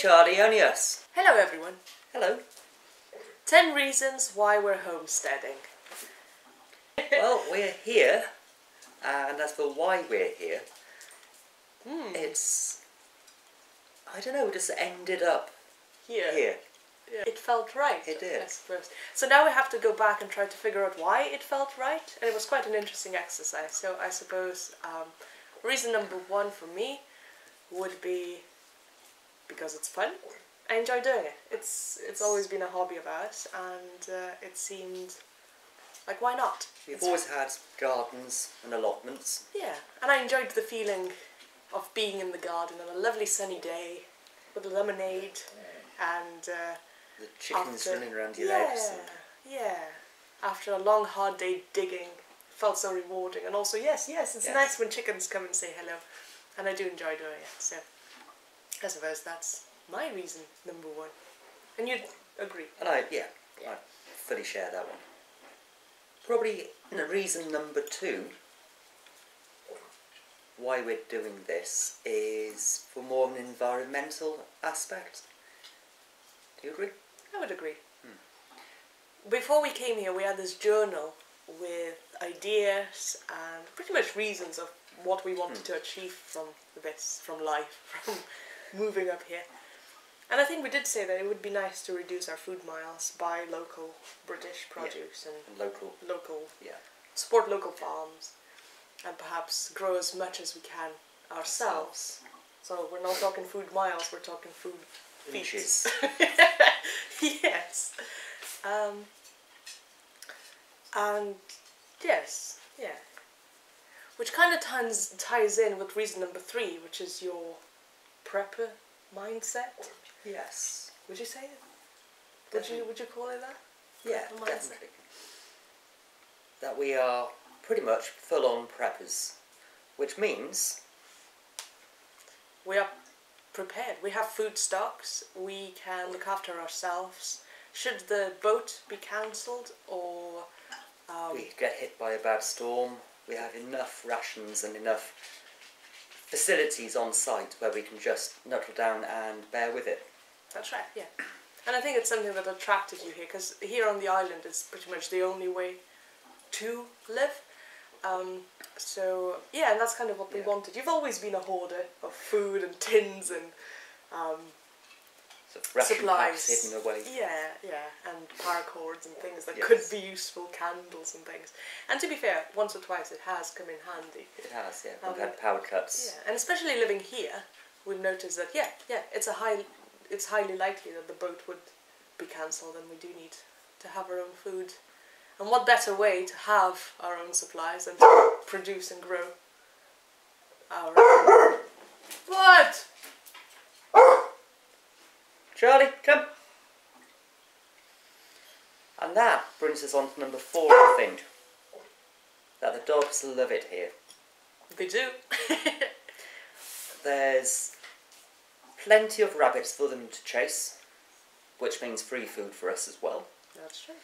Charlie, only us. Hello everyone. Hello. 10 reasons why we're homesteading. Well, we're here, and as for why we're here, it's, I don't know, we just ended up here. Yeah. It felt right. It did. I suppose. So now we have to go back and try to figure out why it felt right, and it was quite an interesting exercise. So I suppose reason number one for me would be because it's fun. I enjoy doing it. It's always been a hobby of ours, and it seemed like, why not? We've always had gardens and allotments. Yeah, and I enjoyed the feeling of being in the garden on a lovely sunny day with lemonade and the chickens running around your yeah, legs. Yeah. After a long hard day digging, felt so rewarding. And also, yes, it's nice when chickens come and say hello, and I do enjoy doing it. So I suppose that's my reason number one. And you'd agree? And I fully share that one. Probably reason number two why we're doing this is for more of an environmental aspect. Do you agree? I would agree. Before we came here, we had this journal with ideas and pretty much reasons of what we wanted to achieve from this, from life, from moving up here. And I think we did say that it would be nice to reduce our food miles, buy local British produce and local, support local farms, and perhaps grow as much as we can ourselves. So we're not talking food miles, we're talking food inches. Yes. And yes, yeah. Which kind of ties in with reason number three, which is your prepper mindset. Yes. Would you say it? Would you call it that? Yeah, definitely. That we are pretty much full-on preppers, which means we are prepared. We have food stocks. We can look after ourselves. Should the boat be cancelled or we get hit by a bad storm, we have enough rations and enough facilities on site where we can just knuckle down and bear with it. That's right, yeah. And I think it's something that attracted you here, because here on the island is pretty much the only way to live. So, yeah, and that's kind of what we wanted. You've always been a hoarder of food and tins and supplies hidden away. Yeah, and paracords and things that could be useful, candles and things. And to be fair, once or twice it has come in handy. It has, yeah. We've had power cuts. Yeah, and especially living here, we've noticed that it's highly likely that the boat would be cancelled, and we do need to have our own food. And what better way to have our own supplies than to produce and grow our own? What? Charlie, come! And that brings us on to number four, I think. That the dogs love it here. They do. There's plenty of rabbits for them to chase, which means free food for us as well. That's true.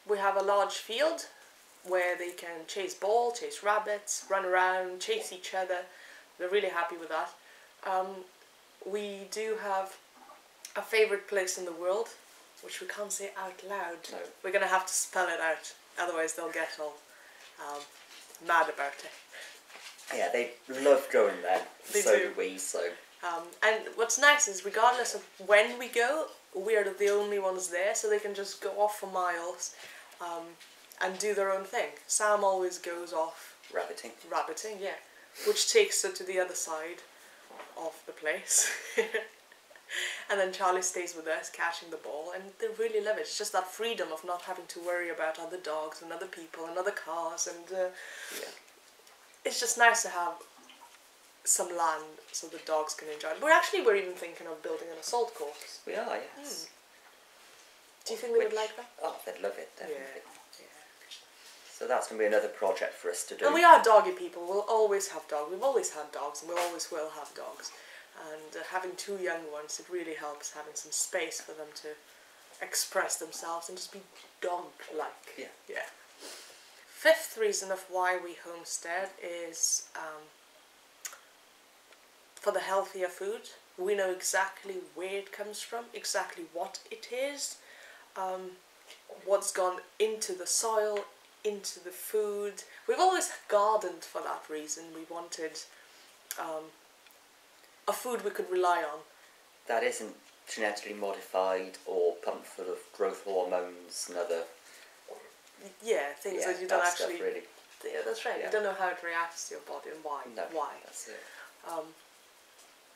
We have a large field where they can chase ball, chase rabbits, run around, chase each other. They're really happy with that. We do have a favourite place in the world, which we can't say out loud. No. We're going to have to spell it out, otherwise they'll get all mad about it. Yeah, they love going there. They so do. do we, so... And what's nice is, regardless of when we go, we're the only ones there, so they can just go off for miles and do their own thing. Sam always goes off rabbiting, yeah, which takes her to the other side of the place. And then Charlie stays with us, catching the ball, and they really love it. It's just that freedom of not having to worry about other dogs and other people and other cars, and it's just nice to have some land so the dogs can enjoy it. We're even thinking of building an assault course. We are, yes. Do you think they would like that? Oh, they'd love it, definitely. Yeah. So that's going to be another project for us to do. And we are doggy people. We'll always have dogs. We've always had dogs, and we always will have dogs. And having two young ones, it really helps having some space for them to express themselves and just be dog-like. Yeah. Fifth reason of why we homestead is for the healthier food We know exactly where it comes from, exactly what it is, what's gone into the soil, into the food. We've always gardened for that reason. We wanted a food we could rely on. That isn't genetically modified or pumped full of growth hormones and other... Yeah, things that you don't actually... Stuff, really. Yeah, that's right. Yeah. You don't know how it reacts to your body and why. No, why. that's it.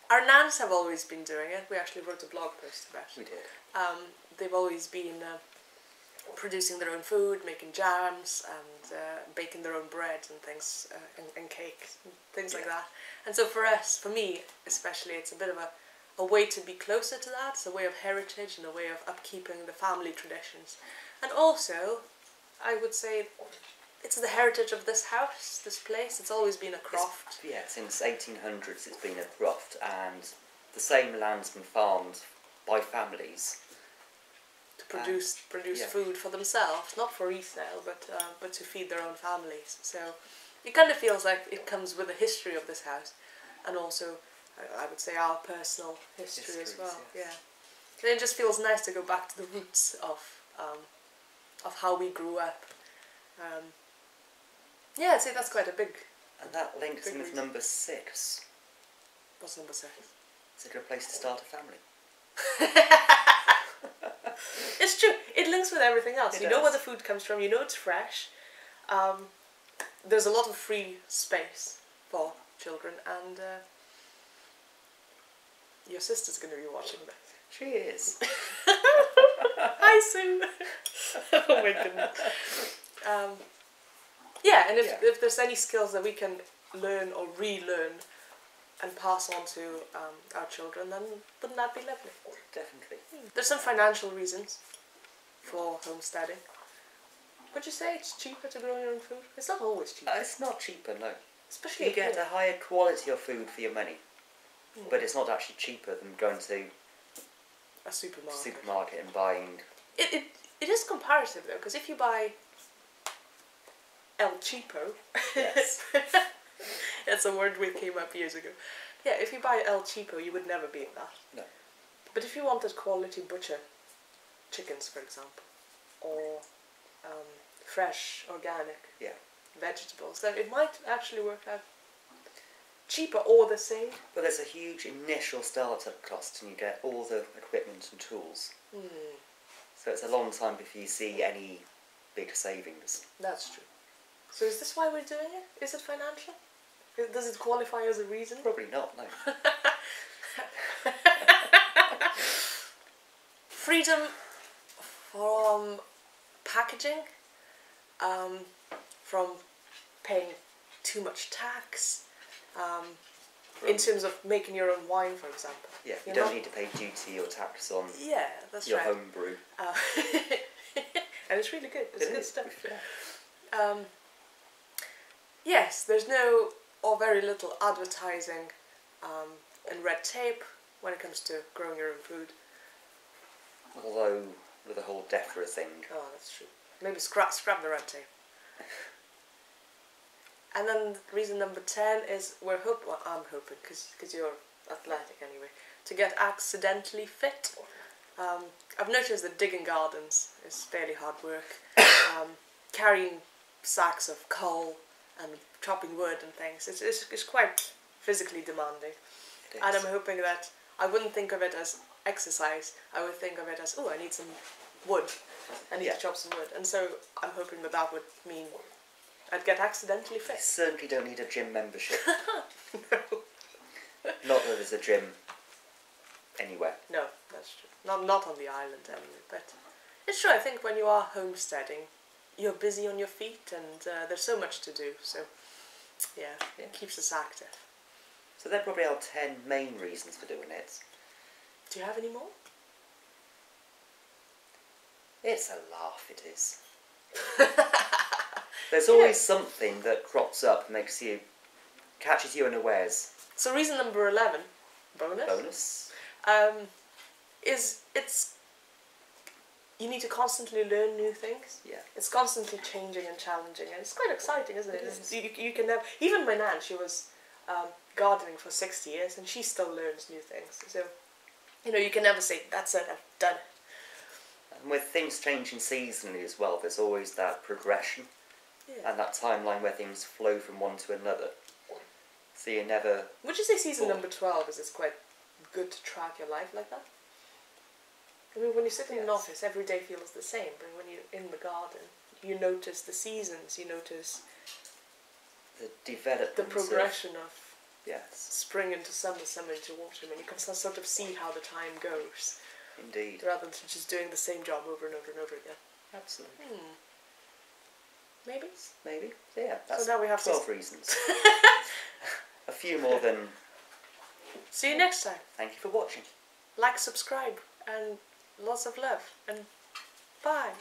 Our nans have always been doing it. We actually wrote a blog post about it. We did. They've always been producing their own food, making jams and baking their own bread and things, and cakes, and things like that. And so for us, for me especially, it's a bit of a way to be closer to that. It's a way of heritage and a way of upkeeping the family traditions. And also, I would say, it's the heritage of this house, this place. It's always been a croft. Since 1800s it's been a croft, and the same land's been farmed by families. To produce food for themselves, not for resale, but to feed their own families. So it kind of feels like it comes with the history of this house, and also I would say our personal history as well. Yes. Yeah, and it just feels nice to go back to the roots of how we grew up. Yeah, I'd say that's quite a big. And that links in with reason. number 6. What's number 6? Is it a good place to start a family? It's true. It links with everything else. You know where the food comes from. You know it's fresh. There's a lot of free space for children, and your sister's going to be watching this. She is. Hi, Sue. Oh my goodness. Yeah, and if there's any skills that we can learn or relearn and pass on to our children, then wouldn't that be lovely? Definitely. There's some financial reasons for homesteading. Would you say it's cheaper to grow your own food? It's not always cheaper. It's not cheaper, no. Especially you get a higher quality of food for your money, but it's not actually cheaper than going to a supermarket and buying... It is comparative though, because if you buy El Cheapo, yes. That's a word we came up years ago. Yeah, if you buy El Cheapo, you would never beat that. No. But if you wanted quality butcher chickens, for example, or fresh, organic vegetables, then it might actually work out cheaper or the same. But there's a huge initial startup cost, and you get all the equipment and tools. So it's a long time before you see any big savings. That's true. So is this why we're doing it? Is it financial? Does it qualify as a reason? Probably not, no. Freedom from packaging, from paying too much tax, in terms of making your own wine, for example. Yeah, you don't need to pay duty or tax on your home brew. And it's really good. It's good stuff. Yeah. Yes, there's no or very little advertising and red tape when it comes to growing your own food. Although, with the whole DEFRA thing... Oh, that's true. Maybe scrap the red tape. And then reason number 10 is I'm hoping, because you're athletic anyway, to get accidentally fit. I've noticed that digging gardens is fairly hard work. Carrying sacks of coal and chopping wood and things, it's quite physically demanding. And I'm hoping that I wouldn't think of it as exercise. I would think of it as, I need some wood. I need to chop some wood. And so I'm hoping that would mean I'd get accidentally fit. You certainly don't need a gym membership. No. Not that there's a gym anywhere. No, that's true. Not on the island anyway. But it's true, I think when you are homesteading, you're busy on your feet and there's so much to do. So, it keeps us active. So they're probably our 10 main reasons for doing it. Do you have any more? It's a laugh, it is. There's always something that crops up, catches you unawares. So reason number 11, bonus, is you need to constantly learn new things. Yeah. It's constantly changing and challenging, and it's quite exciting, isn't it? It is. You can never... Even my nan, she was gardening for 60 years and she still learns new things. So, you know, you can never say, that's it, I've done it. And with things changing seasonally as well, there's always that progression and that timeline where things flow from one to another. So you never... Would you say season number 12 is quite good to track your life like that? I mean, when you sit in an office, every day feels the same, but when you're in the garden, you notice the seasons, you notice the development, the progression of spring into summer, summer into autumn, and you can sort of see how the time goes. Indeed. Rather than just doing the same job over and over and over again. Absolutely. Maybe? Maybe. So yeah, that's so now we have 12 reasons. A few more than... See you next time. Thank you for watching. Like, subscribe, and lots of love, and bye.